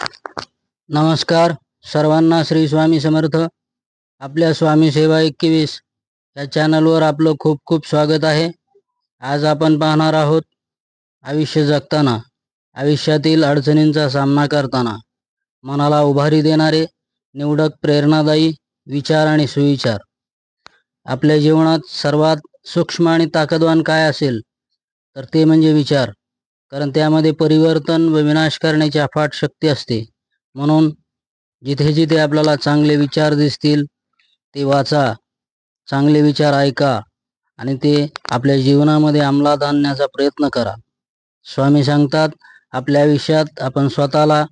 नमस्कार सर्वांना, श्री स्वामी समर्थ. आपल्या स्वामी सेवा 21 या चॅनलवर आपलं खूप खूप स्वागत आहे. आज आपण पाहणार आहोत आयुष्य जगताना, आयुष्यातील अडचणींचा सामना करताना मनाला उभारी देणारे निवडक प्रेरणादायी विचार आणि सुविचार. आपल्या जीवनात सर्वात सूक्ष्म आणि ताकदवान काय असेल तर ते म्हणजे विचार, कारण त्यामध्ये परिवर्तन व विनाश करण्याची अफाट शक्ती असते. म्हणून जिथे जिथे आपल्याला चांगले विचार दिसतील ते वाचा, चांगले विचार ऐका आणि ते आपल्या जीवनामध्ये अंमलात आणण्याचा प्रयत्न करा. स्वामी सांगतात, आपल्या आयुष्यात आपण स्वतःला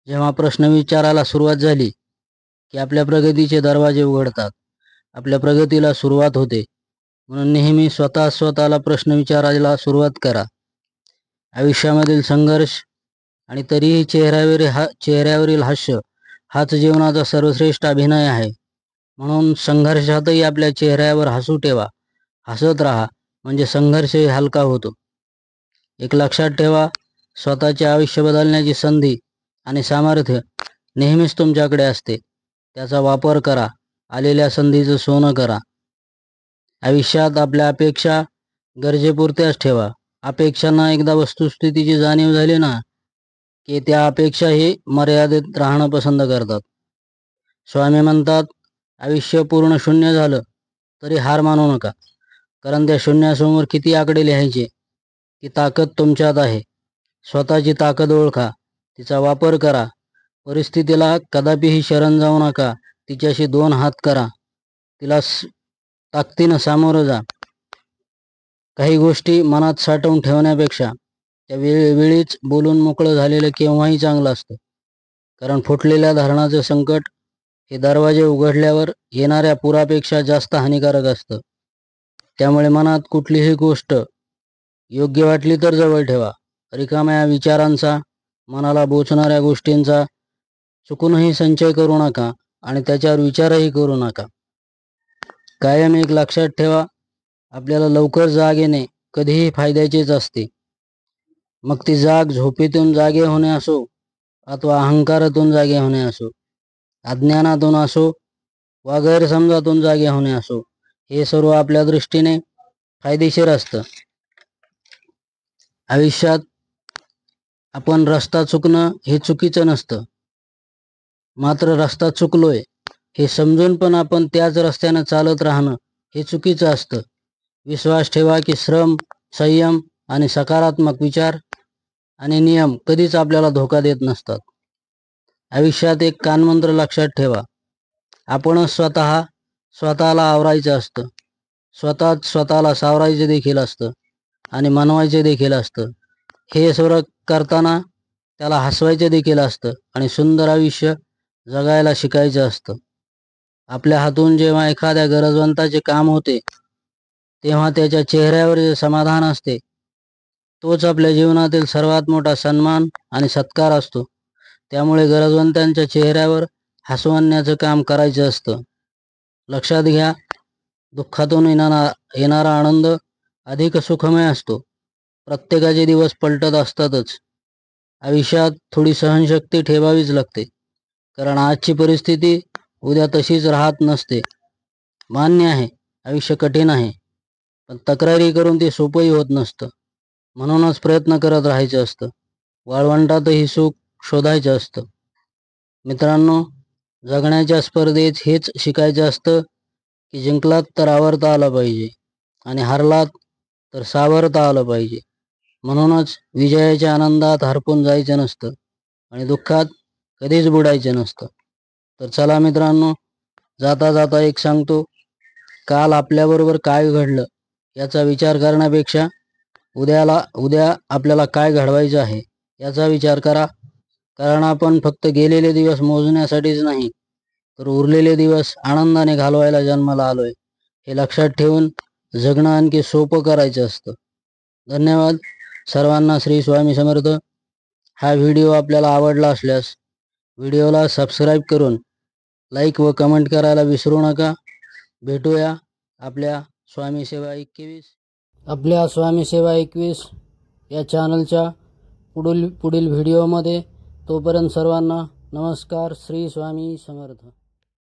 जेव्हा प्रश्न विचारायला सुरुवात झाली की आपल्या प्रगतीचे दरवाजे उघडतात, आपल्या प्रगतीला सुरुवात होते. म्हणून नेहमी स्वतःला प्रश्न विचारायला सुरुवात करा. आयुष्यामधील संघर्ष आणि तरीही चेहऱ्यावरील हास्य हाच जीवनाचा सर्वश्रेष्ठ अभिनय आहे. म्हणून संघर्षातही आपल्या चेहऱ्यावर हसू ठेवा, हसत राहा, म्हणजे संघर्षही हलका होतो. एक लक्षात ठेवा, स्वतःचे आयुष्य बदलण्याची संधी आणि सामर्थ्य नेहमीच तुमच्याकडे असते. त्याचा वापर करा, आलेल्या संधीचं सोनं करा. आयुष्यात आपल्या अपेक्षा गरजेपुरत्याच ठेवा. अपेक्षांना एकदा वस्तुस्थितीची जाणीव झाली ना की त्या अपेक्षाही मर्यादित राहणं पसंत करतात. स्वामी म्हणतात, आयुष्य पूर्ण शून्य झालं तरी हार मानू नका, कारण त्या शून्यासमोर किती आकडे लिहायचे. ती ताकद तुमच्यात आहे. स्वतःची ताकद ओळखा, तिचा वापर करा. परिस्थितीला कदापिही शरण जाऊ नका, तिच्याशी 2 हात करा, तिला ताकदीनं सामोरं जा. काही गोष्टी मनात साठवून ठेवण्यापेक्षा त्या वेळीच बोलून मोकळं झालेलं केव्हाही चांगलं असतं. कारण फुटलेल्या धरणाचं संकट हे दरवाजे उघडल्यावर येणाऱ्या पुरापेक्षा जास्त हानिकारक असतं. त्यामुळे मनात कुठलीही गोष्ट योग्य वाटली तर जवळ ठेवा. रिकाम्या विचारांचा, मनाला बोचणाऱ्या गोष्टींचा चुकूनही संचय करू नका आणि त्याच्यावर विचारही करू नका. कायम एक लक्षात ठेवा, आपल्याला लवकर जाग येणे कधीही फायद्याचेच असते. मग ती जाग झोपेतून जागे होणे असो अथवा अहंकारातून जागे होणे असो, अज्ञानातून असो वा गैरसमजातून जागे होणे असो, हे सर्व आपल्या दृष्टीने फायदेशीर असतं. आयुष्यात आपण रस्ता चुकणं हे चुकीचं नसतं, मात्र रस्ता चुकलोय हे समजून पण आपण त्याच रस्त्यानं चालत राहणं हे चुकीचं असतं. विश्वास ठेवा की श्रम, संयम आणि सकारात्मक विचार आणि नियम कधीच आपल्याला धोका देत नसतात. आयुष्यात एक कानमंत्र लक्षात ठेवा, आपणच स्वतःला आवरायचं असतं, स्वतःला सावरायचं देखील असतं आणि मनवायचे देखील असतं. हे सर्व करताना त्याला हसवायचे देखील असतं आणि सुंदर आयुष्य जगायला शिकायचं असतं. आपल्या हातून जेव्हा एखाद्या गरजवंताचे काम होते तेव्हा त्याच्या चेहऱ्यावर जे समाधान असते तोच आपल्या जीवनातील सर्वात मोठा सन्मान आणि सत्कार असतो. त्यामुळे गरजवंतांच्या चेहऱ्यावर हसू आणण्याचं काम करायचं असतं. लक्षात घ्या, दुःखातून येणारा आनंद अधिक सुखमय असतो. प्रत्येकाचे दिवस पलटत असतातच. आयुष्यात थोडी सहनशक्ती ठेवावीच लागते, कारण आजची परिस्थिती उद्या तशीच राहत नसते. मान्य आहे, आयुष्य कठीण आहे, पण तक्रारी करून ते सोपंही होत नसतं. म्हणूनच प्रयत्न करत राहायचं असतं. वाळवंटातही सुख शोधायचं असतं. मित्रांनो, जगण्याच्या स्पर्धेत हेच शिकायचं असतं की जिंकलात तर आवरता आलं पाहिजे आणि हारलात तर सावरता आलं पाहिजे. म्हणूनच विजयाच्या आनंदात हरपून जायचं नसतं आणि दुःखात कधीच बुडायचं नसतं. तर चला मित्रांनो, जाता जाता एक सांगतो, काल आपल्याबरोबर काय घडलं याचा विचार करण्यापेक्षा उद्या आपल्याला काय घडवायचं आहे याचा विचार करा. कारण आपण फक्त गेलेले दिवस मोजण्यासाठीच नाही, तर उरलेले दिवस आनंदाने घालवायला जन्माला आलोय हे लक्षात ठेवून जगणं आणखी सोपं करायचं असतं. धन्यवाद सर्वांना. श्री स्वामी समर्थ. हा व्हिडिओ आपल्याला आवडला असल्यास व्हिडिओला सबस्क्राईब करून लाईक व कमेंट करायला विसरू नका. भेटूया आपल्या स्वामी सेवा 21 या चॅनलच्या पुढील व्हिडिओमध्ये. तोपर्यंत सर्वांना नमस्कार. श्री स्वामी समर्थ.